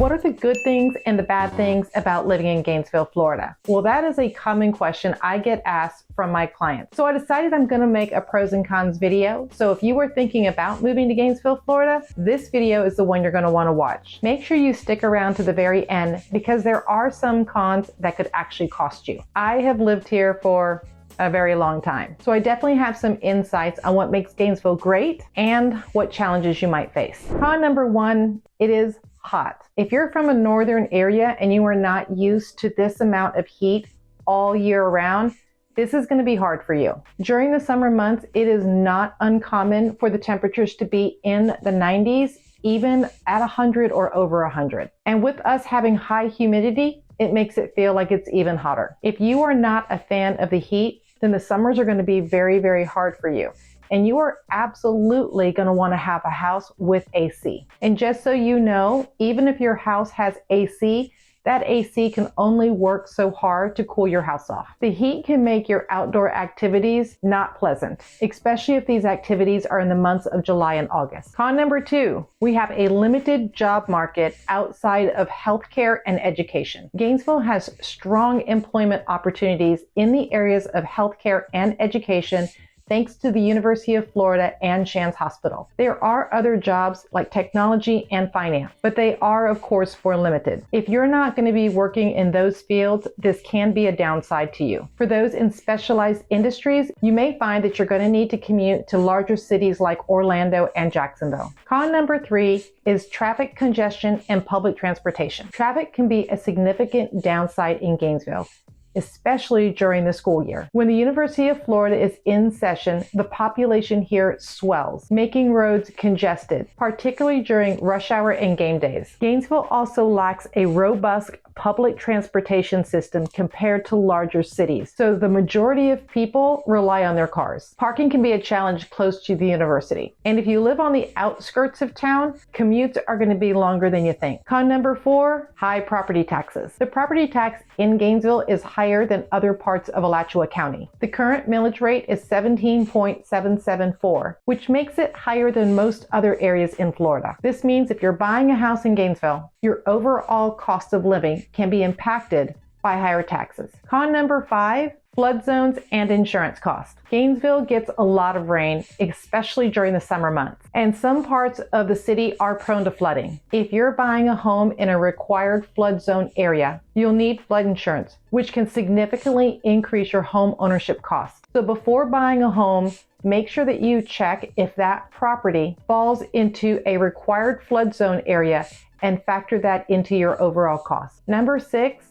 What are the good things and the bad things about living in Gainesville, Florida? Well, that is a common question I get asked from my clients. So I decided I'm going to make a pros and cons video. So if you were thinking about moving to Gainesville, Florida, this video is the one you're going to want to watch. Make sure you stick around to the very end because there are some cons that could actually cost you. I have lived here for a very long time. So I definitely have some insights on what makes Gainesville great and what challenges you might face. Con number one, it is hot. If you're from a northern area and you are not used to this amount of heat all year round, this is going to be hard for you. During the summer months, it is not uncommon for the temperatures to be in the 90s, even at 100 or over 100. And with us having high humidity, it makes it feel like it's even hotter. If you are not a fan of the heat, then the summers are going to be very, very hard for you. And you are absolutely going to want to have a house with AC. And just so you know, even if your house has AC, that AC can only work so hard to cool your house off. The heat can make your outdoor activities not pleasant, especially if these activities are in the months of July and August. Con number two, we have a limited job market outside of healthcare and education. Gainesville has strong employment opportunities in the areas of healthcare and education thanks to the University of Florida and Shands Hospital. There are other jobs like technology and finance, but they are, of course, more limited. If you're not going to be working in those fields, this can be a downside to you. For those in specialized industries, you may find that you're going to need to commute to larger cities like Orlando and Jacksonville. Con number three is traffic congestion and public transportation. Traffic can be a significant downside in Gainesville, especially during the school year. When the University of Florida is in session, the population here swells, making roads congested, particularly during rush hour and game days. Gainesville also lacks a robust public transportation system compared to larger cities, so the majority of people rely on their cars. Parking can be a challenge close to the university. And if you live on the outskirts of town, commutes are going to be longer than you think. Con number four, high property taxes. The property tax in Gainesville is higher than other parts of Alachua County. The current millage rate is 17.774, which makes it higher than most other areas in Florida. This means if you're buying a house in Gainesville, your overall cost of living can be impacted by higher taxes. Con number five, flood zones and insurance costs. Gainesville gets a lot of rain, especially during the summer months, and some parts of the city are prone to flooding. If you're buying a home in a required flood zone area, you'll need flood insurance, which can significantly increase your home ownership costs. So before buying a home, make sure that you check if that property falls into a required flood zone area and factor that into your overall cost. Number six,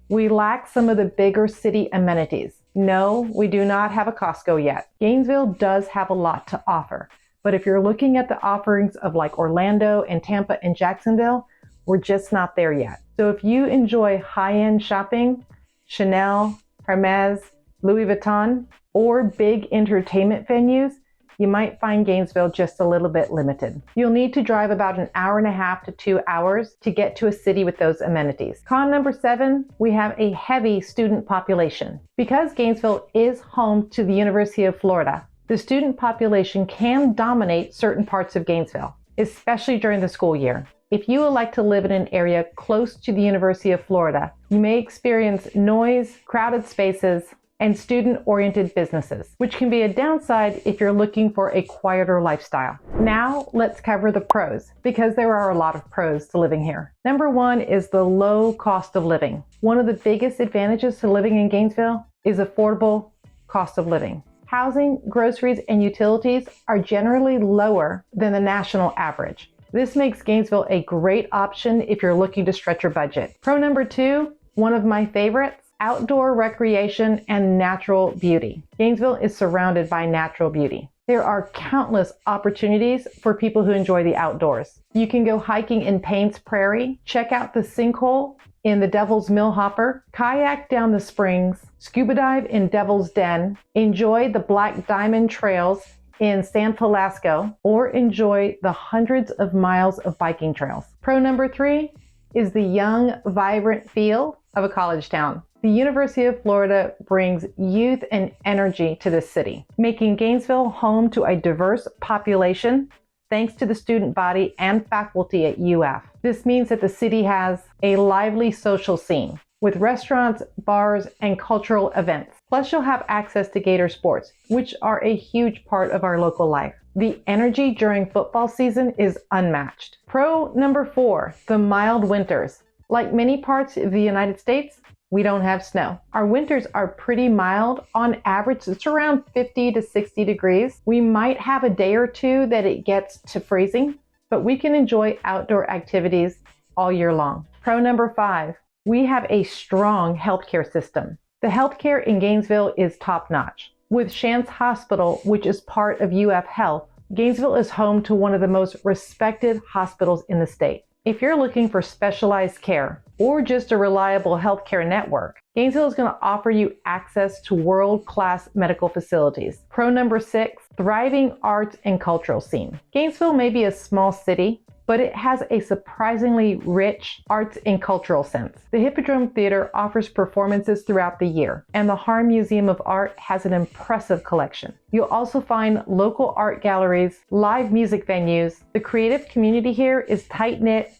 we lack some of the bigger city amenities. No, we do not have a Costco yet. Gainesville does have a lot to offer, but if you're looking at the offerings of like Orlando and Tampa and Jacksonville, we're just not there yet. So if you enjoy high-end shopping, Chanel, Hermes, Louis Vuitton, or big entertainment venues, you might find Gainesville just a little bit limited. You'll need to drive about an hour and a half to 2 hours to get to a city with those amenities. Con number seven, we have a heavy student population. Because Gainesville is home to the University of Florida, the student population can dominate certain parts of Gainesville, especially during the school year. If you would like to live in an area close to the University of Florida, you may experience noise, crowded spaces, and student-oriented businesses, which can be a downside if you're looking for a quieter lifestyle. Now, let's cover the pros, because there are a lot of pros to living here. Number one is the low cost of living. One of the biggest advantages to living in Gainesville is affordable cost of living. Housing, groceries, and utilities are generally lower than the national average. This makes Gainesville a great option if you're looking to stretch your budget. Pro number two, one of my favorites, outdoor recreation and natural beauty. Gainesville is surrounded by natural beauty. There are countless opportunities for people who enjoy the outdoors. You can go hiking in Payne's Prairie, check out the sinkhole in the Devil's Mill Hopper, kayak down the springs, scuba dive in Devil's Den, enjoy the Black Diamond Trails in San Velasco, or enjoy the hundreds of miles of biking trails. Pro number three is the young, vibrant feel of a college town. The University of Florida brings youth and energy to the city, making Gainesville home to a diverse population thanks to the student body and faculty at UF. This means that the city has a lively social scene with restaurants, bars, and cultural events. Plus, you'll have access to Gator sports, which are a huge part of our local life. The energy during football season is unmatched. Pro number 4, the mild winters. Like many parts of the United States, we don't have snow. Our winters are pretty mild. On average, it's around 50 to 60 degrees. We might have a day or two that it gets to freezing, but we can enjoy outdoor activities all year long. Pro number 5, we have a strong healthcare system. The healthcare in Gainesville is top-notch. With Shands Hospital, which is part of UF Health, Gainesville is home to one of the most respected hospitals in the state. If you're looking for specialized care or just a reliable healthcare network, Gainesville is going to offer you access to world-class medical facilities. Pro number 6, thriving arts and cultural scene. Gainesville may be a small city, but it has a surprisingly rich arts and cultural sense. The Hippodrome Theater offers performances throughout the year, and the Harm Museum of Art has an impressive collection. You'll also find local art galleries, live music venues. The creative community here is tight-knit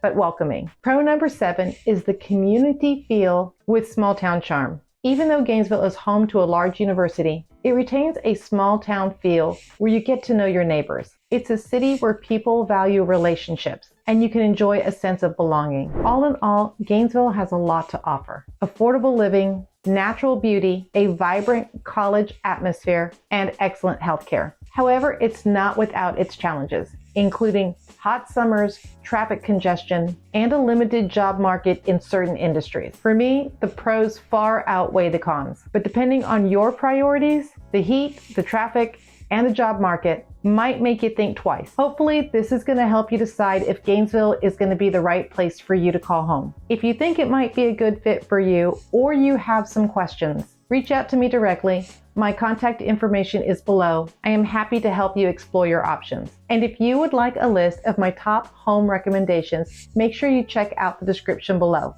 but welcoming. Pro number 7 is the community feel with small town charm. Even though Gainesville is home to a large university, it retains a small town feel where you get to know your neighbors. It's a city where people value relationships and you can enjoy a sense of belonging. All in all, Gainesville has a lot to offer. Affordable living, natural beauty, a vibrant college atmosphere, and excellent healthcare. However, it's not without its challenges, including hot summers, traffic congestion, and a limited job market in certain industries. For me, the pros far outweigh the cons, but depending on your priorities, the heat, the traffic, and the job market might make you think twice. Hopefully, this is going to help you decide if Gainesville is going to be the right place for you to call home. If you think it might be a good fit for you or you have some questions, reach out to me directly. My contact information is below. I am happy to help you explore your options. And if you would like a list of my top home recommendations, make sure you check out the description below.